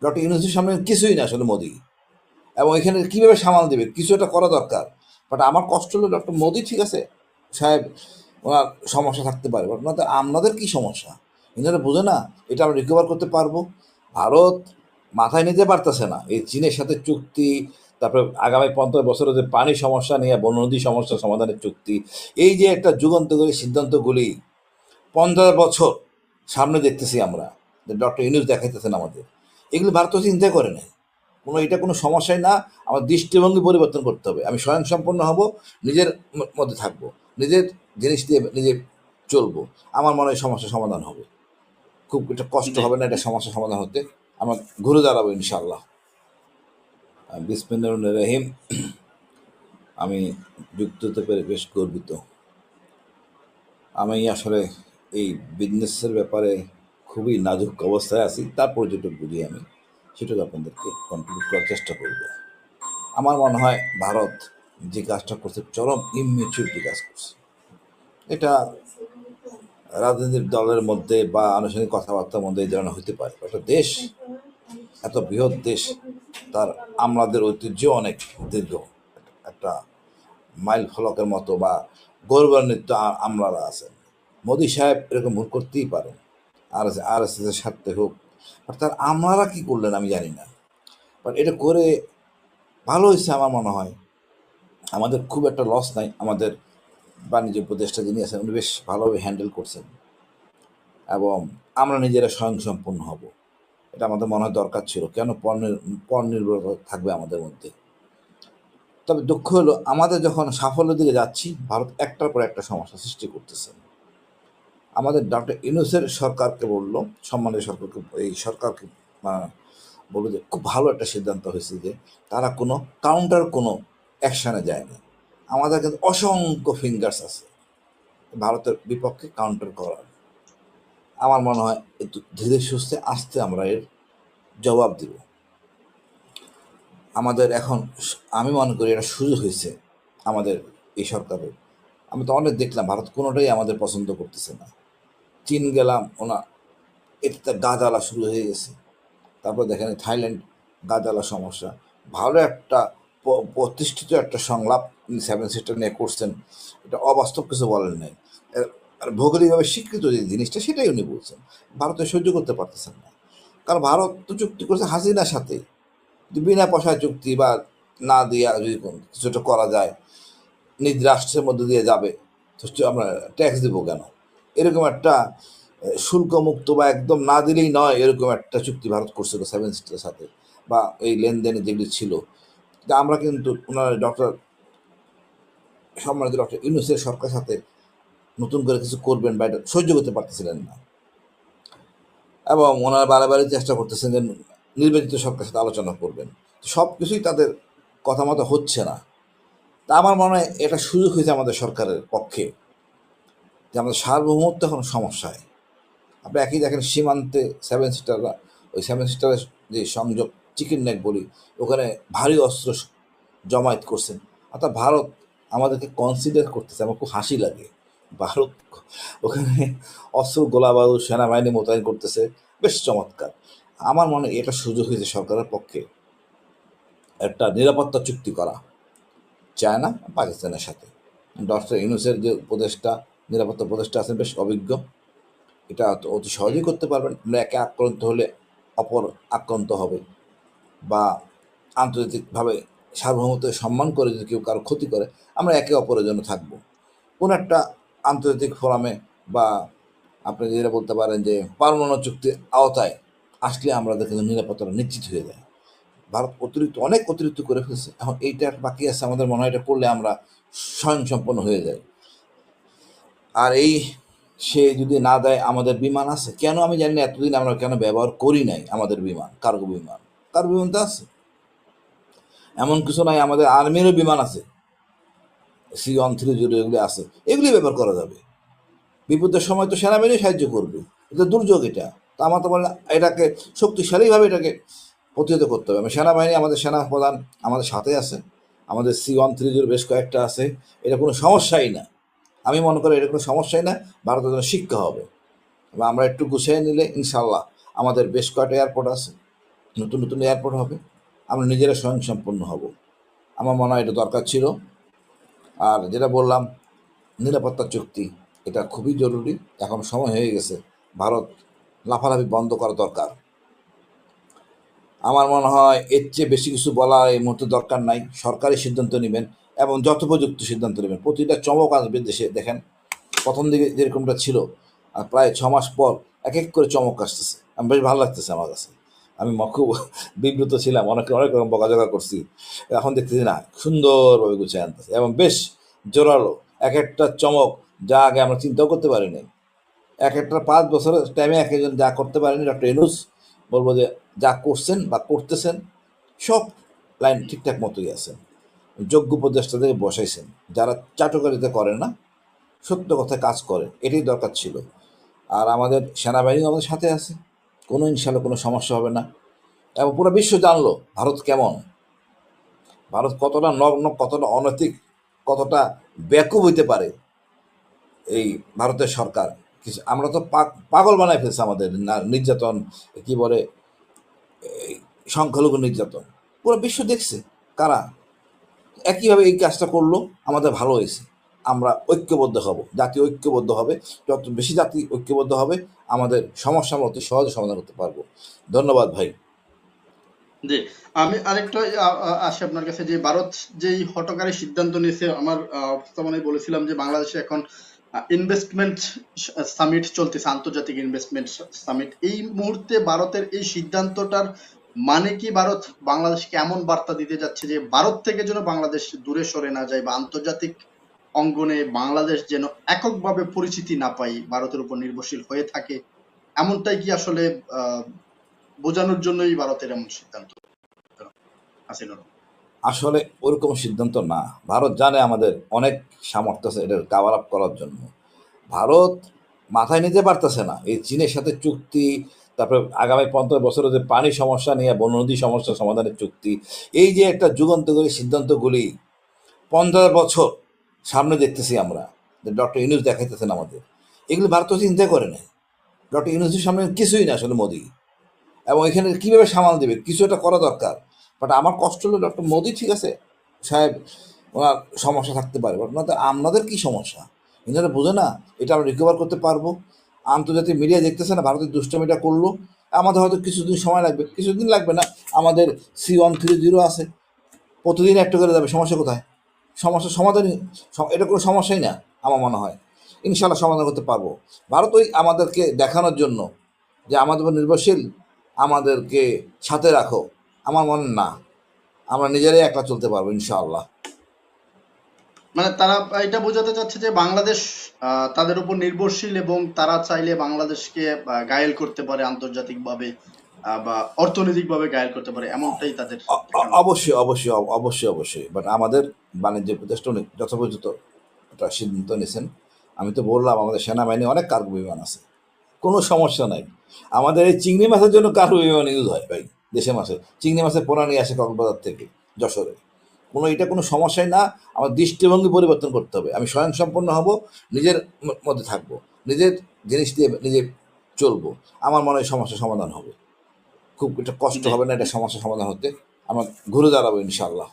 Doctor ইউনূসের সামনে কিছুই না আসলে মোদি, এবং এখানে কীভাবে সামাল দেবে কিছু একটা করা দরকার। বাট আমার কষ্ট হলো ডক্টর মোদি ঠিক আছে সাহেব, ওনার সমস্যা থাকতে পারে, বাট ওনাদের আমাদের কী সমস্যা এনারা বোঝে না। এটা আমরা রিকভার করতে পারবো। ভারত মাথায় নিতে পারতেছে না এই চীনের সাথে চুক্তি, তারপরে আগামী 50 বছরে যে পানি সমস্যা নিয়ে বননদী সমস্যা সমাধানের চুক্তি, এই যে একটা যুগান্তকারী সিদ্ধান্তগুলি 50 বছর সামনে দেখতেছি আমরা, যে ডক্টর ইউনূস দেখাইতেছেন আমাদের, এগুলো ভারত চিন্তা করে নেয়। এটা কোনো সমস্যাই না। আমার দৃষ্টিভঙ্গি পরিবর্তন করতে হবে। আমি স্বয়ংসম্পন্ন হব, নিজের মধ্যে থাকবো, নিজের জিনিস দিয়ে নিজে চলবো। আমার মনে হয় সমস্যার সমাধান হবে, খুব একটা কষ্ট জি। হবে না এটা সমস্যার সমাধান হতে। আমরা ঘুরে দাঁড়াবো ইনশাআল্লাহ। বিসমিল্লাহির রহিম। আমি যুক্ত হতে পেরে বেশ গর্বিত। আমি আসলে এই বিজনেসের ব্যাপারে খুবই নাজুক অবস্থায় আছি, তারপর যেটুকু বুঝি আমি সেটুকু আপনাদেরকে কন্ট্রিবিউট করার চেষ্টা করব। আমার মনে হয় ভারত যে কাজটা করছে চরম ইমেচিউরিটি কাজ করছে। এটা রাজনৈতিক দলের মধ্যে বা আনুষ্ঠানিক কথাবার্তার মধ্যে এই ধরনের হতে পারে। একটা দেশ, এত বৃহৎ দেশ, তার আমাদের ঐতিহ্য অনেক দীর্ঘ, একটা মাইল ফলকের মতো বা গৌরবান্বিত আমলারা আছেন। মোদি সাহেব এরকম ভুল করতেই পারেন, আর এস এর স্বার্থে হোক, আর তার আমলারা কী করলেন আমি জানি না। বাট এটা করে ভালো হয়েছে আমার মনে হয়। আমাদের খুব একটা লস নাই। আমাদের বাণিজ্য উপদেষ্টা যিনি আছেন উনি বেশ ভালোভাবে হ্যান্ডেল করছেন, এবং আমরা নিজেরা স্বয়ংসম্পূর্ণ হব। এটা আমাদের মনে হয় দরকার ছিল। কেন পর নির্ভরতা থাকবে আমাদের মধ্যে। তবে দুঃখ হলো আমাদের যখন সাফল্যের দিকে যাচ্ছি, ভারত একটার পর একটা সমস্যা সৃষ্টি করতেছে। আমাদের ডক্টর ইউনূসের সরকারকে বললো, সম্মানের সরকারকে, এই সরকারকে বলবো যে খুব ভালো একটা সিদ্ধান্ত হয়েছে যে তারা কোনো কাউন্টার কোনো অ্যাকশানে যায়নি। আমাদের কিন্তু অসংখ্য ফিঙ্গার্স আছে ভারতের বিপক্ষে কাউন্টার করার। আমার মনে হয় একটু ধীরে সুস্থে আস্তে আমরা এর জবাব দিব। আমাদের এখন আমি মনে করি এটা সুযোগ হয়েছে আমাদের এই সরকারের। আমি তো অনেক দেখলাম ভারত কোনোটাই আমাদের পছন্দ করতেছে না। চীন গেলাম, এতে গা জ্বালা শুরু হয়ে গেছে। তারপর দেখেন থাইল্যান্ড, গা জ্বালা সমস্যা। ভালো একটা প্রতিষ্ঠিত একটা সংলাপ সেভেন সিস্টার নিয়ে করছেন, এটা অবাস্তব কিছু বলেন নাই। আর ভৌগোলিকভাবে স্বীকৃত যে জিনিসটা সেটাই উনি বলছেন। ভারতে সহ্য করতে পারতেছেন না, কারণ ভারত তো চুক্তি করছে হাসিনার সাথে, বিনা পয়সায় চুক্তি বা না দিয়া যদি কিছুটা করা যায়, নিজ রাষ্ট্রের মধ্যে দিয়ে যাবে, তো আমরা ট্যাক্স দেবো কেন? এরকম একটা শুল্কমুক্ত বা একদম না দিলেই নয় এরকম একটা চুক্তি ভারত করছিল সেভেন সিস্টারের সাথে, বা এই লেনদেনে যেগুলি ছিল। আমরা কিন্তু ওনার ডক্টর সম্মানিত ডক্টর ইউনূসের সরকারের সাথে নতুন করে কিছু করবেন বা এটা সহ্য করতে পারতেছিলেন না, এবং ওনারা বারে চেষ্টা করতেছেন যে নির্বাচিত সরকারের সাথে আলোচনা করবেন। সব কিছুই তাদের কথা মতো হচ্ছে না। তা আমার মনে হয় এটা সুযোগ হয়েছে আমাদের সরকারের পক্ষে, যে আমাদের সার্বভৌমত্ব এখন সমস্যায়। আপনি একই দেখেন সীমান্তে সেভেন সিস্টাররা, ওই সেভেন সিস্টারের যে সংযোগ চিকেন নেক বলি, ওখানে ভারী অস্ত্র জমায়েত করছেন। অর্থাৎ ভারত আমাদেরকে কনসিডার করতেছে। আমার খুব হাসি লাগে। ভারত ওখানে অস্ত্র, গোলাবারুদ, সেনাবাহিনী মোতায়েন করতেছে, বেশ চমৎকার। আমার মনে হয় এটা সুযোগ হয়েছে সরকারের পক্ষে একটা নিরাপত্তা চুক্তি করা, চায়না পাকিস্তানের সাথে। ডক্টর ইউনূসের যে উপদেষ্টা, নিরাপত্তা উপদেষ্টা আছেন বেশ অভিজ্ঞ, এটা অতি সহজেই করতে পারবেন। আমরা একে আক্রান্ত হলে অপর আক্রান্ত হবে, বা আন্তর্জাতিকভাবে সার্বভৌমত্ব সম্মান করে যদি কেউ কারো ক্ষতি করে, আমরা একে অপরের জন্য থাকবো। কোনো একটা আন্তর্জাতিক ফোরামে বা আপনি যেটা বলতে পারেন যে পারমাণবিক চুক্তির আওতায় আসলে আমাদের কিন্তু নিরাপত্তাটা নিশ্চিত হয়ে যায়। ভারত অনেক অতিরিক্ত করে ফেলছে। এখন এইটা বাকি আছে, আমাদের মনে হয় এটা করলে আমরা স্বয়ংসম্পন্ন হয়ে যাই। আর সে যদি না দেয়, আমাদের বিমান আছে কেন আমি জানি না, এতদিন আমরা কেন ব্যবহার করি নাই আমাদের বিমান, কার্গো বিমান। কার্গো বিমান তো আছে, এমন কিছু নাই। আমাদের আর্মিরও বিমান আছে, C-130 এগুলি আছে, এগুলি ব্যবহার করা যাবে। বিপদের সময় তো সেনাবাহিনী সাহায্য করবে, এটা দুর্যোগ। এটা তো আমার তো বলে এটাকে শক্তিশালীভাবে এটাকে প্রতিহত করতে হবে। সেনাবাহিনী, আমাদের সেনা প্রধান আমাদের সাথে আছে, আমাদের C-130 বেশ কয়েকটা আছে, এটা কোনো সমস্যাই না। আমি মনে করি এটা কোনো সমস্যাই না, ভারতের জন্য শিক্ষা হবে। এবং আমরা একটু গুছিয়ে নিলে ইনশাল্লাহ, আমাদের বেশ কয়েকটা এয়ারপোর্ট আছে, নতুন নতুন এয়ারপোর্ট হবে, আমরা নিজেরা স্বয়ংসম্পূর্ণ হব। আমার মনে হয় এটা দরকার ছিল। আর যেটা বললাম, নিরাপত্তা চুক্তি, এটা খুবই জরুরি। এখন সময় হয়ে গেছে, ভারত লাফালাফি বন্ধ করা দরকার। আমার মনে হয় এর চেয়ে বেশি কিছু বলা এই মুহূর্তে দরকার নাই। সরকারি সিদ্ধান্ত নেবেন এবং যথোপযুক্ত সিদ্ধান্ত নেবেন। প্রতিটা চমক আসবে দেশে। দেখেন, প্রথম দিকে যেরকমটা ছিল, আর প্রায় 6 মাস পর এক এক করে চমক আসতেছে। আমি বেশ ভালো লাগতেছে আমার কাছে। আমি খুব বিব্রত ছিলাম, অনেক অনেক রকম বকাঝকা করছি। এখন দেখতেছি না, সুন্দরভাবে গুছিয়ে আনতেছে এবং বেশ জোরালো এক একটা চমক, যা আগে আমরা চিন্তাও করতে পারিনি। এক একটা 5 বছরের টাইমে এক একজন যা করতে পারেনি, ডক্টর ইউনূস বলবো যে যা করছেন বা করতেছেন সব লাইন ঠিকঠাক মতোই আছেন। যোগ্য উপদেষ্টাদের বসাইছেন, যারা চাটুকারিতা করে না, সত্য কথায় কাজ করে। এটাই দরকার ছিল। আর আমাদের সেনাবাহিনীও আমাদের সাথে আছে, কোনো ইনশাল্লাহ কোনো সমস্যা হবে না। এবং পুরো বিশ্ব জানলো ভারত কেমন, ভারত কতটা নগ্ন, কতটা অনৈতিক, কতটা বেকুব হইতে পারে এই ভারতের সরকার। কিছু আমরা তো পাগল বানায় ফেলছে আমাদের নির্যাতন, কি বলে, এই সংখ্যালঘু নির্যাতন। পুরো বিশ্ব দেখছে কারা একইভাবে এই কাজটা করলো। আমাদের ভালো হয়েছে। আমরা ঐক্যবদ্ধ হব, জাতি ঐক্যবদ্ধ হবে। যত বেশি জাতি ঐক্যবদ্ধ হবে, আমাদের সমস্যা আমরা অতি সহজে সমাধান করতে পারবো। ধন্যবাদ ভাই। জি, আমি আরেকটা আসি আপনার কাছে, যে ভারত যেই হঠকারী সিদ্ধান্ত নিয়েছে, আমার উপস্থাপনায় বলেছিলাম যে বাংলাদেশে এখন ইনভেস্টমেন্ট সামিট চলতেছে, আন্তর্জাতিক ইনভেস্টমেন্ট সামিট। এই মুহূর্তে ভারতের এই সিদ্ধান্তটার মানে কি? ভারত বাংলাদেশকে এমন বার্তা দিতে যাচ্ছে যে ভারত থেকে যেন বাংলাদেশ দূরে সরে না যায়, বা আন্তর্জাতিক অঙ্গনে বাংলাদেশ যেন এককভাবে পরিচিতি না পায়, ভারতের উপর নির্ভরশীল হয়ে থাকে, এমনটাই কি আসলে বোঝানোর জন্যই ভারতের এমন সিদ্ধান্ত? হাসিনুর। আসলে ওরকম সিদ্ধান্ত না। ভারত জানে আমাদের অনেক সামর্থ্য আছে এটার কাভার আপ করার জন্য। ভারত মাথায় নিতে পারতেছে না এই চীনের সাথে চুক্তি, তারপরে আগামী 50 বছরে যে পানি সমস্যা নিয়ে বননদী সমস্যা সমাধানের চুক্তি, এই যে একটা যুগান্তকারী সিদ্ধান্তগুলি 15 বছর সামনে দেখতেছি আমরা, যে ডক্টর ইউনূস দেখাইতেছেন আমাদের, এগুলো ভারত তো চিন্তা করে নেই। ডক্টর ইউনূসের সামনে কিছুই না আসলে মোদি। এবং এখানে কীভাবে সামাল দেবে, কিছু একটা করা দরকার। বাট আমার কষ্ট হলো, ডক্টর মোদি ঠিক আছে সাহেব, ওনার সমস্যা থাকতে পারে, বাট ওনাদের আমাদের কী সমস্যা এনারা বোঝে না। এটা আমরা রিকভার করতে পারবো। আন্তর্জাতিক মিডিয়া দেখতেছে না ভারতের দুষ্টমিটা করলো। আমাদের হয়তো কিছুদিন সময় লাগবে, কিছুদিন লাগবে না। আমাদের C-130 আছে, প্রতিদিন একটা করে যাবে, সমস্যা কোথায়? সমস্যার সমাধানই, এটা কোনো সমস্যাই না আমার মনে হয়। ইনশাল্লাহ সমাধান করতে পারবো। ভারত ওই আমাদেরকে দেখানোর জন্য যে আমাদের উপর নির্ভরশীল, আমাদেরকে সাথে রাখো, আমার মনে না। আমরা নিজেরাই একলা চলতে পারবো ইনশাআল্লাহ। মানে তারা এটা বোঝাতে চাচ্ছে যে বাংলাদেশ তাদের উপর নির্ভরশীল, এবং তারা চাইলে বাংলাদেশকে ঘায়েল করতে পারে আন্তর্জাতিকভাবে, বা অর্থনৈতিকভাবে ঘায়েল করতে পারে, এমনটাই তাদের দেখানো। অবশ্যই অবশ্যই অবশ্যই অবশ্যই, বাট আমাদের বাণিজ্য উপদেষ্টা অনেক যথোপযুক্ত একটা সিদ্ধান্ত নিয়েছেন। আমি তো বললাম আমাদের সেনাবাহিনী অনেক কার্গো বিমান আছে, কোনো সমস্যা নাই। আমাদের এই চিংড়ি মাছের জন্য কার্গো বিমান ইউজ হয় ভাই। দেশে মাসে চিংড়ি মাছের পোনা নিয়ে আসে কক্সবাজার থেকে যশোরে। এটা কোনো সমস্যাই না। আমার দৃষ্টিভঙ্গি পরিবর্তন করতে হবে। আমি স্বয়ংসম্পূর্ণ হব, নিজের মধ্যে থাকবো, নিজের জিনিস দিয়ে নিজে চলবো। আমার মনে হয় সমস্যার সমাধান হবে। খুব একটা কষ্ট জি, হবে না এটা সমস্যার সমাধান হতে। আমরা ঘুরে দাঁড়াবো ইনশাআল্লাহ।